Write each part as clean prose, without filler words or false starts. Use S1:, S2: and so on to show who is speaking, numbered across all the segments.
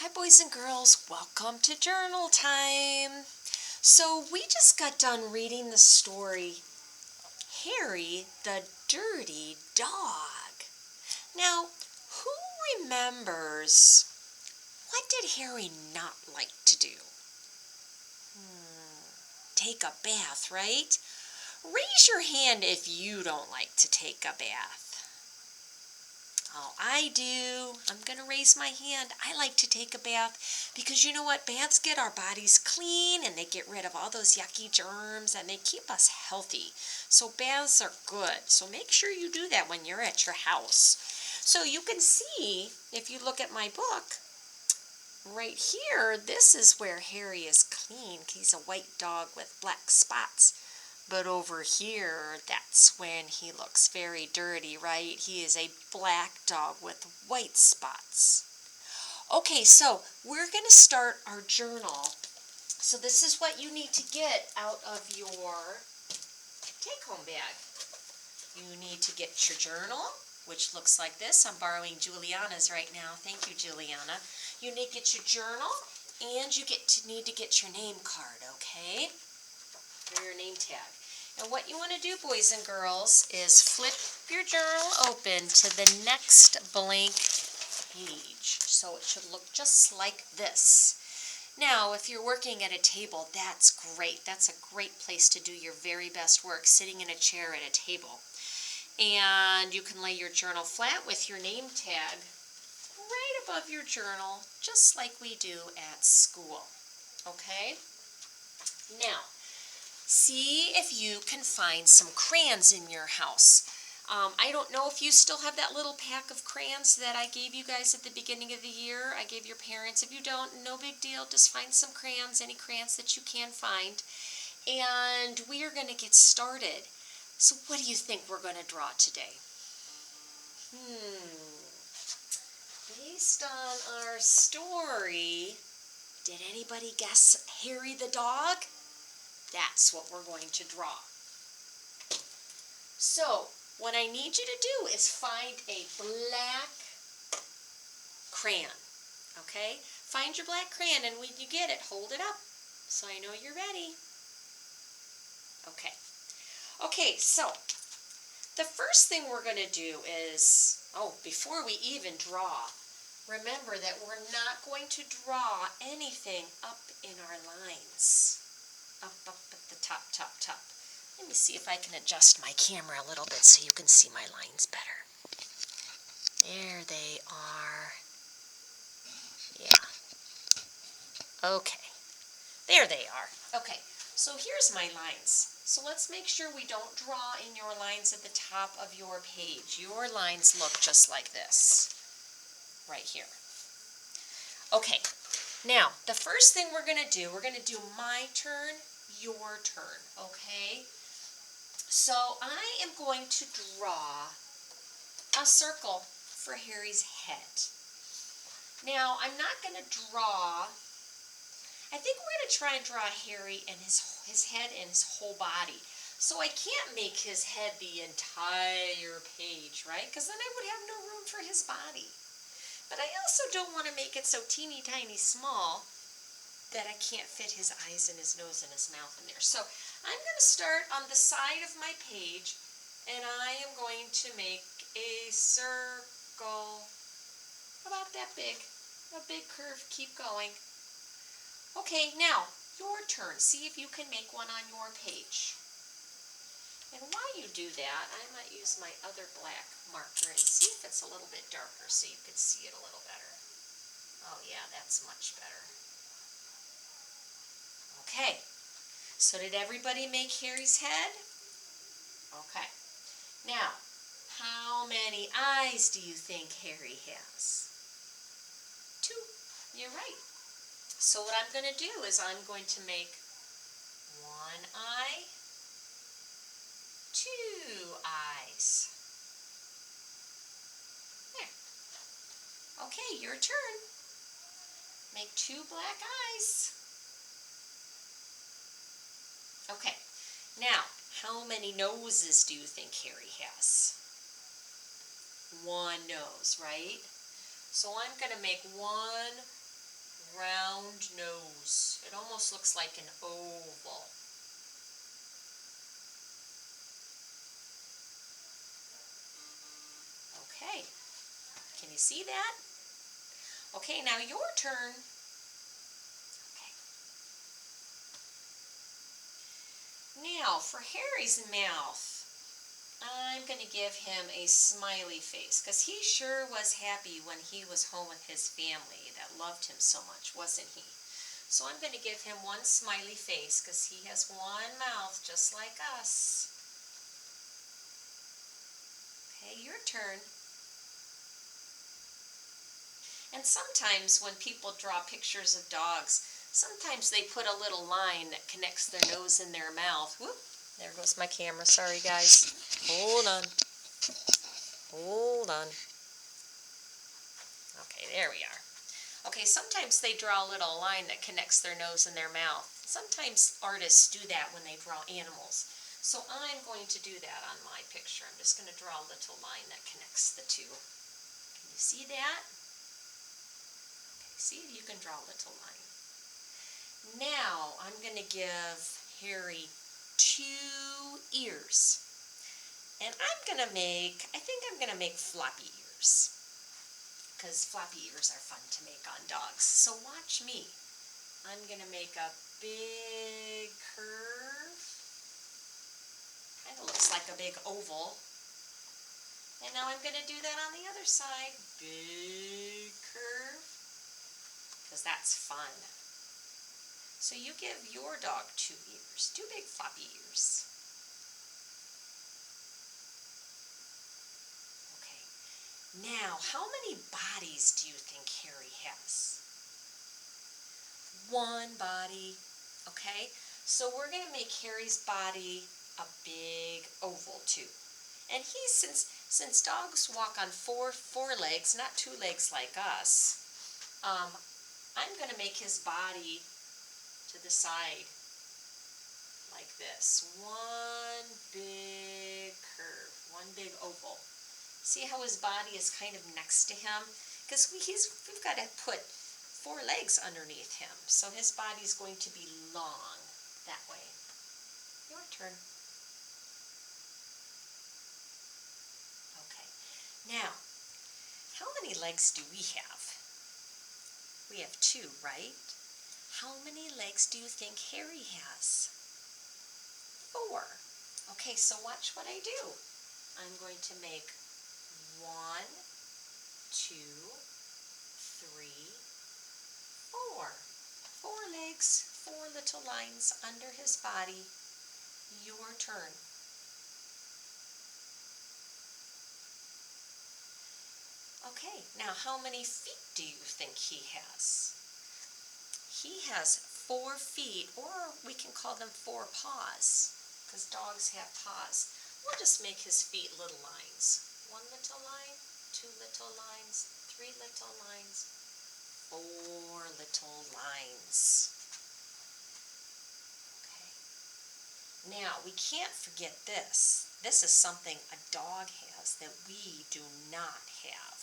S1: Hi boys and girls, welcome to journal time. So we just got done reading the story, Harry the Dirty Dog. Now, who remembers what did Harry not like to do? Take a bath, right? Raise your hand if you don't like to take a bath. Oh, I do. I'm going to raise my hand. I like to take a bath because you know what? Baths get our bodies clean and they get rid of all those yucky germs and they keep us healthy. So baths are good. So make sure you do that when you're at your house. So you can see, if you look at my book, right here, this is where Harry is clean. He's a white dog with black spots. But over here, that's when he looks very dirty, right? He is a black dog with white spots. Okay, so we're going to start our journal. So this is what you need to get out of your take-home bag. You need to get your journal, which looks like this. I'm borrowing Juliana's right now. Thank you, Juliana. You need to get your journal, and you need to get your name card, okay? Or your name tag. And what you want to do, boys and girls, is flip your journal open to the next blank page. So it should look just like this. Now, if you're working at a table, that's great. That's a great place to do your very best work, sitting in a chair at a table. And you can lay your journal flat with your name tag right above your journal, just like we do at school. Okay? Now, see if you can find some crayons in your house. I don't know if you still have that little pack of crayons that I gave you guys at the beginning of the year. I gave your parents. If you don't, no big deal. Just find some crayons, any crayons that you can find. And we are going to get started. So what do you think we're going to draw today? Based on our story, did anybody guess Harry the dog? That's what we're going to draw. So, what I need you to do is find a black crayon, okay? Find your black crayon, and when you get it, hold it up so I know you're ready. Okay. Okay, so the first thing we're going to do is, before we even draw, remember that we're not going to draw anything up in our lines. Up at the top. Let me see if I can adjust my camera a little bit so you can see my lines better. There they are. Yeah. Okay. There they are. Okay, so here's my lines. So let's make sure we don't draw in your lines at the top of your page. Your lines look just like this, right here. Okay, now the first thing we're going to do my turn, your turn, okay? So I am going to draw a circle for Harry's head. Now, I'm not going to draw, I think we're going to try and draw Harry and his head and his whole body. So I can't make his head the entire page, right? Because then I would have no room for his body. But I also don't want to make it so teeny tiny small that I can't fit his eyes and his nose and his mouth in there. So I'm going to start on the side of my page, and I am going to make a circle about that big, a big curve. Keep going. Okay, now your turn. See if you can make one on your page. And while you do that, I might use my other black marker and see if it's a little bit darker so you can see it a little better. Oh yeah, that's much better. Okay, so did everybody make Harry's head? Okay, now, how many eyes do you think Harry has? 2, you're right. So what I'm going to do is I'm going to make 1 eye, 2 eyes. There. Okay, your turn. Make 2 black eyes. Okay, now, how many noses do you think Harry has? 1 nose, right? So I'm going to make 1 round nose. It almost looks like an oval. Okay, can you see that? Okay, now your turn. Okay. Now for Harry's mouth, I'm going to give him a smiley face because he sure was happy when he was home with his family that loved him so much, wasn't he? So I'm going to give him one smiley face because he has one mouth just like us. Okay, your turn. And sometimes when people draw pictures of dogs, sometimes they put a little line that connects their nose and their mouth. Whoop, there goes my camera. Sorry, guys. Hold on. Hold on. Okay, there we are. Okay, sometimes they draw a little line that connects their nose and their mouth. Sometimes artists do that when they draw animals. So I'm going to do that on my picture. I'm just going to draw a little line that connects the two. Can you see that? Okay, see, you can draw a little line. Now I'm going to give Harry 2 ears. And I think I'm going to make floppy ears. Because floppy ears are fun to make on dogs. So watch me. I'm going to make a big curve. Kind of looks like a big oval. And now I'm going to do that on the other side. Big curve. Because that's fun. So you give your dog 2 ears. 2 big floppy ears. Now, how many bodies do you think Harry has? 1 body, okay? So we're going to make Harry's body a big oval too. And since dogs walk on four legs, not 2 legs like us, I'm going to make his body to the side like this. 1 big curve, 1 big oval. See how his body is kind of next to him? Because we've got to put 4 legs underneath him. So his body's going to be long that way. Your turn. Okay. Now, how many legs do we have? We have 2, right? How many legs do you think Harry has? 4. Okay, so watch what I do. I'm going to make 1, 2, 3, 4. 4 legs, 4 little lines under his body. Your turn. Okay, now how many feet do you think he has? He has 4 feet, or we can call them 4 paws, because dogs have paws. We'll just make his feet little lines. 1 little line, 2 little lines, 3 little lines, 4 little lines. Okay. Now, we can't forget this. This is something a dog has that we do not have.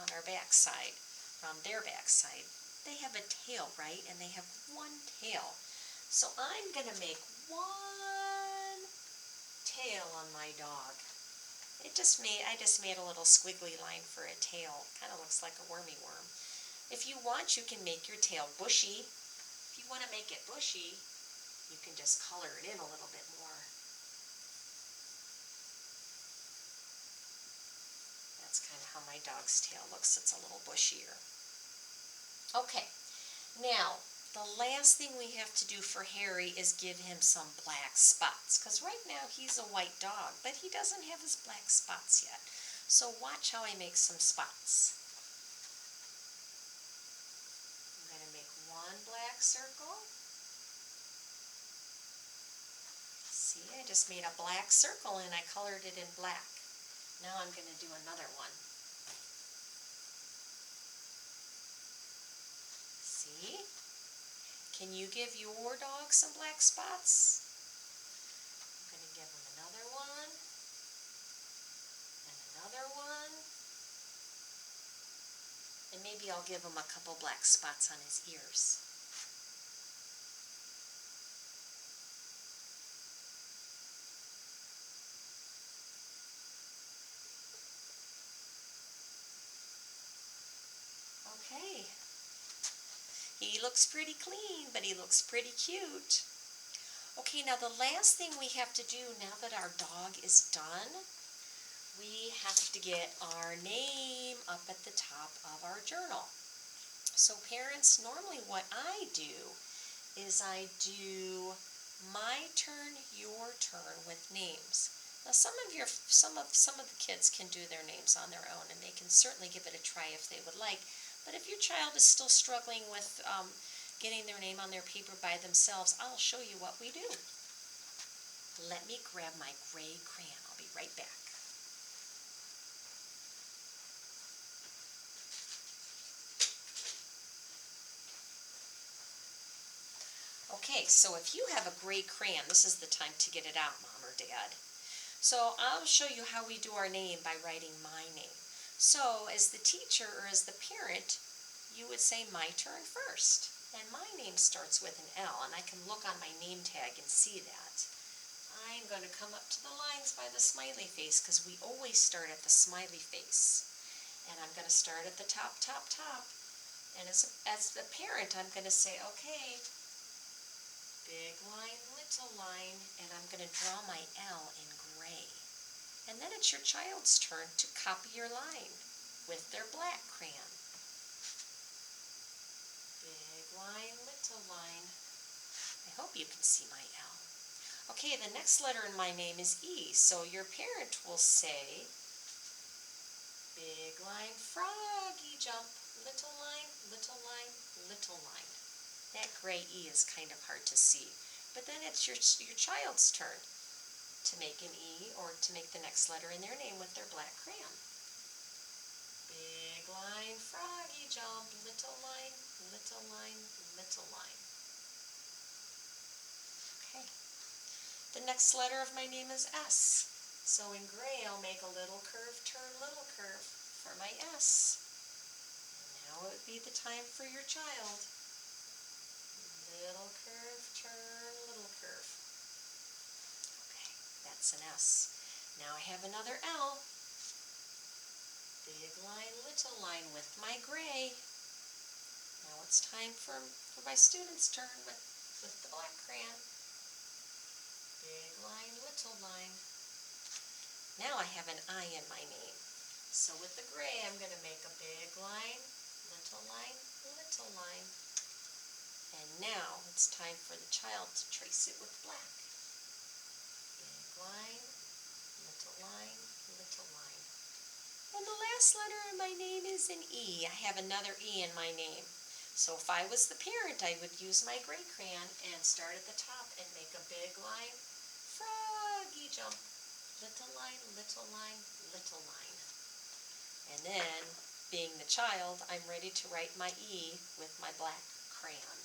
S1: On our backside, on their backside, they have a tail, right? And they have 1 tail. So I'm going to make 1 tail on my dog. I just made a little squiggly line for a tail. Kind of looks like a wormy worm. If you want, you can make your tail bushy. If you want to make it bushy, you can just color it in a little bit more. That's kind of how my dog's tail looks. It's a little bushier. Okay, now the last thing we have to do for Harry is give him some black spots, because right now he's a white dog, but he doesn't have his black spots yet. So watch how I make some spots. I'm going to make 1 black circle. See, I just made a black circle and I colored it in black. Now I'm going to do another one. See? Can you give your dog some black spots? I'm going to give him another one, and another one, And maybe I'll give him a couple black spots on his ears. Okay. He looks pretty clean, but he looks pretty cute. Okay, now the last thing we have to do now that our dog is done, we have to get our name up at the top of our journal. So parents, normally what I do is I do my turn, your turn with names. Now some of the kids can do their names on their own, and they can certainly give it a try if they would like. But if your child is still struggling with getting their name on their paper by themselves, I'll show you what we do. Let me grab my gray crayon. I'll be right back. Okay, so if you have a gray crayon, this is the time to get it out, Mom or Dad. So I'll show you how we do our name by writing my name. So as the teacher or as the parent, you would say my turn first. And my name starts with an L, and I can look on my name tag and see that. I'm going to come up to the lines by the smiley face because we always start at the smiley face. And I'm going to start at the top. And as the parent, I'm going to say, okay, big line, little line, and I'm going to draw my L in gray. And then it's your child's turn to copy your line with their black crayon. Big line, little line. I hope you can see my L. Okay, the next letter in my name is E, so your parent will say, big line, froggy jump, little line, little line, little line. That gray E is kind of hard to see, but then it's your child's turn to make an E or to make the next letter in their name with their black crayon. Big line, froggy jump, little line, little line, little line. Okay. The next letter of my name is S. So in gray I'll make a little curve, turn, little curve for my S. And now it would be the time for your child. Little curve, turn, little curve. Okay, that's an S. Now I have another L. Big line, little line with my gray. Now it's time for my student's turn with the black crayon. Big line, little line. Now I have an I in my name. So with the gray, I'm going to make a big line, little line, little line. And now it's time for the child to trace it with black. Big line, little line, little line. And the last letter in my name is an E. I have another E in my name. So if I was the parent, I would use my gray crayon and start at the top and make a big line, froggy jump, little line, little line, little line. And then, being the child, I'm ready to write my E with my black crayon.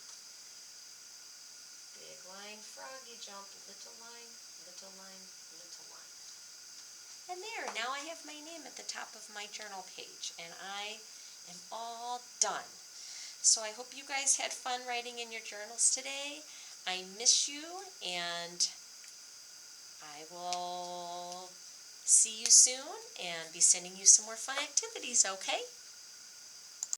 S1: Big line, froggy jump, little line, little line, little line. And there, now I have my name at the top of my journal page, and I am all done. So I hope you guys had fun writing in your journals today. I miss you, and I will see you soon and be sending you some more fun activities, okay?